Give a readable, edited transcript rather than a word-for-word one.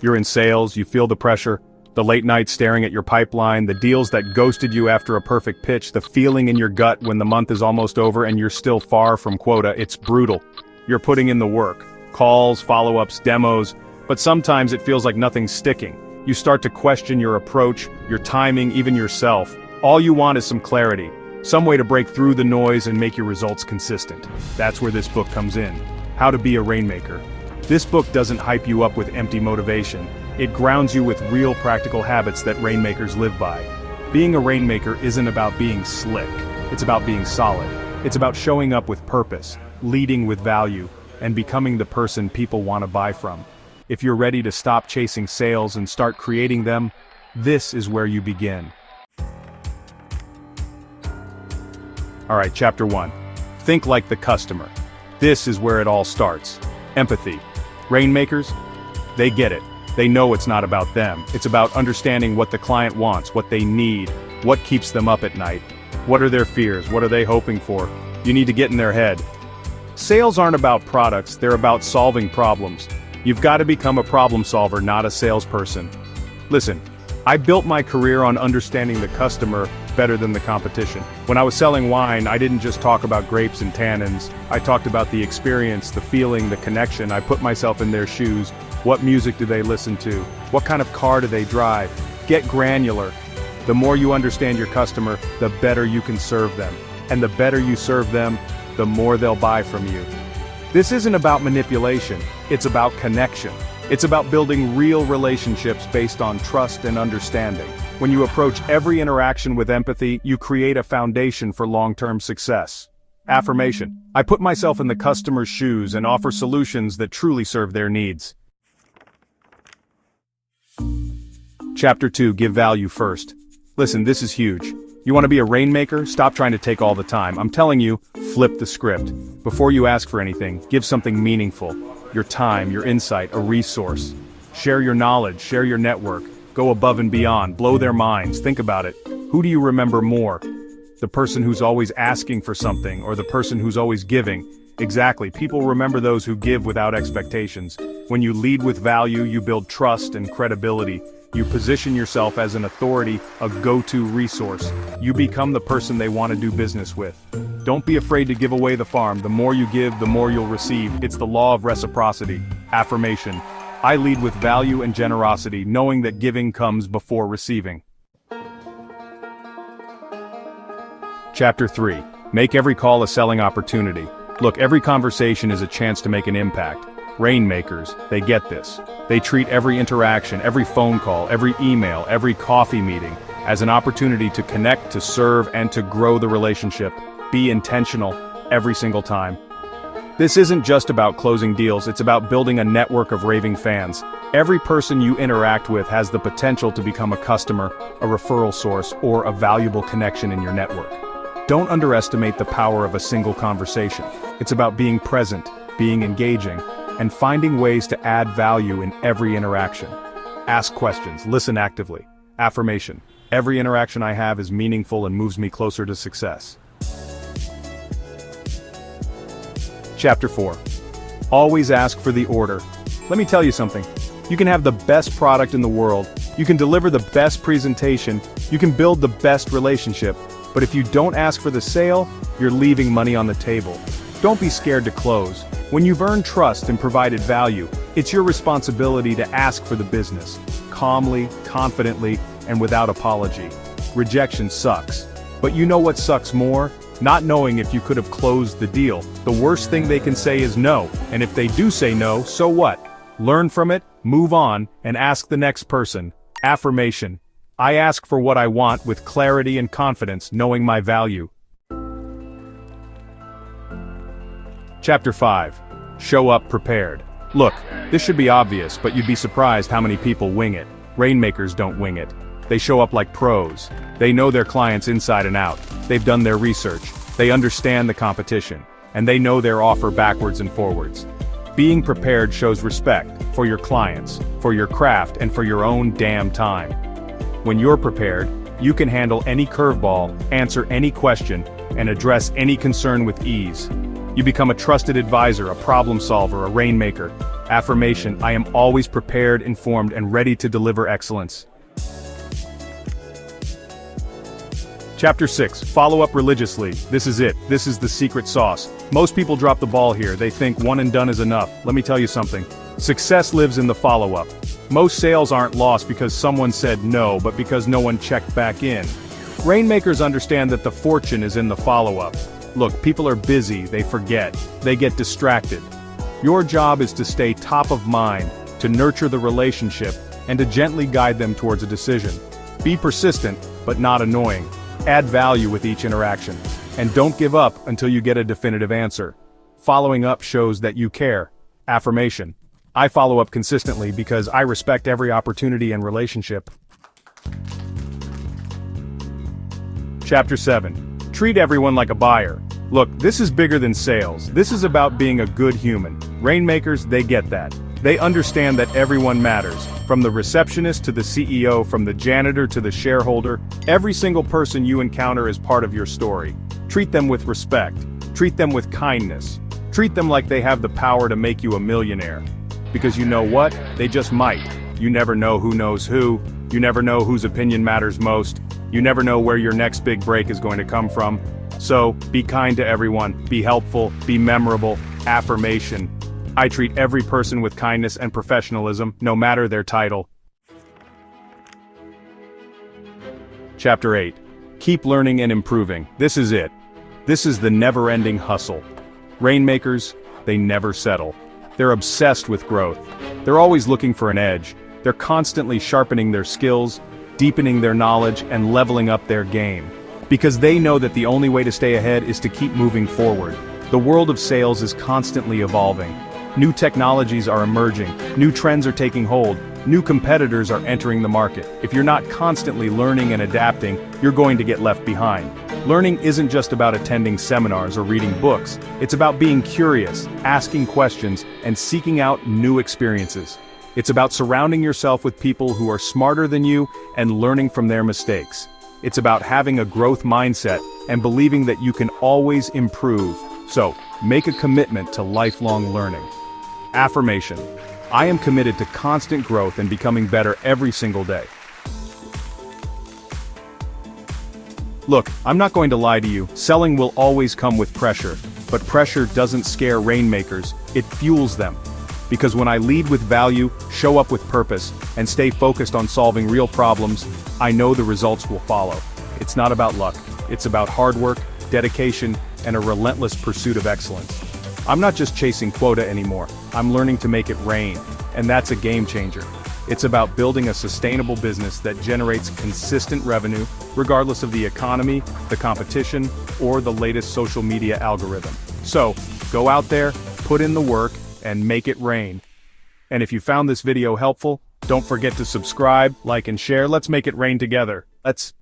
You're in sales, you feel the pressure, the late nights staring at your pipeline, the deals that ghosted you after a perfect pitch, the feeling in your gut when the month is almost over and you're still far from quota. It's brutal. You're putting in the work. Calls, follow-ups, demos, but sometimes it feels like nothing's sticking. You start to question your approach, your timing, even yourself. All you want is some clarity, some way to break through the noise and make your results consistent. That's where this book comes in. How to Be a Rainmaker. This book doesn't hype you up with empty motivation. It grounds you with real practical habits that rainmakers live by. Being a rainmaker isn't about being slick. It's about being solid. It's about showing up with purpose, leading with value, and becoming the person people want to buy from. If you're ready to stop chasing sales and start creating them, this is where you begin. Alright, Chapter 1. Think like the customer. This is where it all starts. Empathy. Rainmakers? They get it. They know it's not about them. It's about understanding what the client wants, what they need, what keeps them up at night. What are their fears? What are they hoping for? You need to get in their head. Sales aren't about products, they're about solving problems. You've got to become a problem solver, not a salesperson. Listen, I built my career on understanding the customer better than the competition. When I was selling wine, I didn't just talk about grapes and tannins. I talked about the experience, the feeling, the connection. I put myself in their shoes. What music do they listen to? What kind of car do they drive? Get granular. The more you understand your customer, the better you can serve them. And the better you serve them, the more they'll buy from you. This isn't about manipulation, it's about connection. It's about building real relationships based on trust and understanding. When you approach every interaction with empathy, you create a foundation for long-term success. Affirmation. I put myself in the customer's shoes and offer solutions that truly serve their needs. Chapter 2. Give value first. Listen, this is huge. You want to be a rainmaker? Stop trying to take all the time. I'm telling you, flip the script. Before you ask for anything, give something meaningful. Your time, your insight, a resource. Share your knowledge, share your network. Go above and beyond, blow their minds, think about it. Who do you remember more? The person who's always asking for something, or the person who's always giving? Exactly, people remember those who give without expectations. When you lead with value, you build trust and credibility. You position yourself as an authority, a go-to resource. You become the person they want to do business with. Don't be afraid to give away the farm. The more you give, the more you'll receive. It's the law of reciprocity. Affirmation. I lead with value and generosity, knowing that giving comes before receiving. Chapter 3. Make every call a selling opportunity. Look, every conversation is a chance to make an impact. Rainmakers, they get this. They treat every interaction, every phone call, every email, every coffee meeting as an opportunity to connect, to serve, and to grow the relationship. Be intentional every single time. This isn't just about closing deals, it's about building a network of raving fans. Every person you interact with has the potential to become a customer, a referral source, or a valuable connection in your network. Don't underestimate the power of a single conversation. It's about being present, being engaging, and finding ways to add value in every interaction. Ask questions, listen actively. Affirmation. Every interaction I have is meaningful and moves me closer to success. Chapter 4. Always ask for the order. Let me tell you something. You can have the best product in the world, you can deliver the best presentation, you can build the best relationship, but if you don't ask for the sale, you're leaving money on the table. Don't be scared to close. When you've earned trust and provided value, it's your responsibility to ask for the business, calmly, confidently, and without apology. Rejection sucks. But you know what sucks more? Not knowing if you could have closed the deal. The worst thing they can say is no, and if they do say no, so what? Learn from it, move on, and ask the next person. Affirmation. I ask for what I want with clarity and confidence, knowing my value. Chapter 5. Show up prepared. Look, this should be obvious, but you'd be surprised how many people wing it. Rainmakers don't wing it. They show up like pros. They know their clients inside and out. They've done their research. They understand the competition. And they know their offer backwards and forwards. Being prepared shows respect for your clients, for your craft, and for your own damn time. When you're prepared, you can handle any curveball, answer any question, and address any concern with ease. You become a trusted advisor, a problem solver, a rainmaker. Affirmation: I am always prepared, informed, and ready to deliver excellence. Chapter 6. Follow up religiously. This is it. This is the secret sauce. Most people drop the ball here. They think one and done is enough. Let me tell you something. Success lives in the follow-up. Most sales aren't lost because someone said no, but because no one checked back in. Rainmakers understand that the fortune is in the follow-up. Look, people are busy, they forget, they get distracted. Your job is to stay top of mind, to nurture the relationship, and to gently guide them towards a decision. Be persistent, but not annoying. Add value with each interaction. And don't give up until you get a definitive answer. Following up shows that you care. Affirmation: I follow up consistently because I respect every opportunity and relationship. Chapter 7. Treat everyone like a buyer. Look, this is bigger than sales. This is about being a good human. Rainmakers, they get that. They understand that everyone matters. From the receptionist to the CEO, from the janitor to the shareholder, every single person you encounter is part of your story. Treat them with respect. Treat them with kindness. Treat them like they have the power to make you a millionaire. Because you know what? They just might. You never know who knows who. You never know whose opinion matters most. You never know where your next big break is going to come from. So, be kind to everyone, be helpful, be memorable. Affirmation: I treat every person with kindness and professionalism, no matter their title. Chapter 8. Keep learning and improving. This is it. This is the never-ending hustle. Rainmakers, they never settle. They're obsessed with growth. They're always looking for an edge. They're constantly sharpening their skills, deepening their knowledge, and leveling up their game. Because they know that the only way to stay ahead is to keep moving forward. The world of sales is constantly evolving. New technologies are emerging, new trends are taking hold, new competitors are entering the market. If you're not constantly learning and adapting, you're going to get left behind. Learning isn't just about attending seminars or reading books. It's about being curious, asking questions, and seeking out new experiences. It's about surrounding yourself with people who are smarter than you and learning from their mistakes. It's about having a growth mindset and believing that you can always improve. So, make a commitment to lifelong learning. Affirmation: I am committed to constant growth and becoming better every single day. Look, I'm not going to lie to you, selling will always come with pressure, but pressure doesn't scare rainmakers, it fuels them. Because when I lead with value, show up with purpose, and stay focused on solving real problems, I know the results will follow. It's not about luck, it's about hard work, dedication, and a relentless pursuit of excellence. I'm not just chasing quota anymore, I'm learning to make it rain, and that's a game changer. It's about building a sustainable business that generates consistent revenue, regardless of the economy, the competition, or the latest social media algorithm. So, go out there, put in the work, and make it rain. And if you found this video helpful, don't forget to subscribe, like, and share. Let's make it rain together. Let's